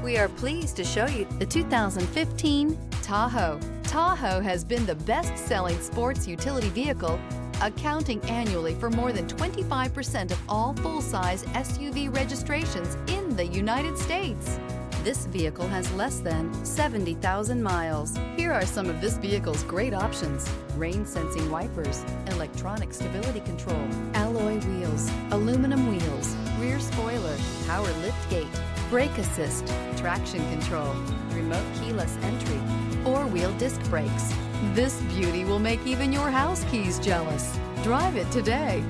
We are pleased to show you the 2015 Tahoe. Tahoe has been the best-selling sports utility vehicle, accounting annually for more than 25% of all full-size SUV registrations in the United States. This vehicle has less than 70,000 miles. Here are some of this vehicle's great options: rain-sensing wipers, electronic stability control, alloy wheels, aluminum wheels, rear spoiler, power liftgate, brake assist, traction control, remote keyless entry, four-wheel disc brakes. This beauty will make even your house keys jealous. Drive it today.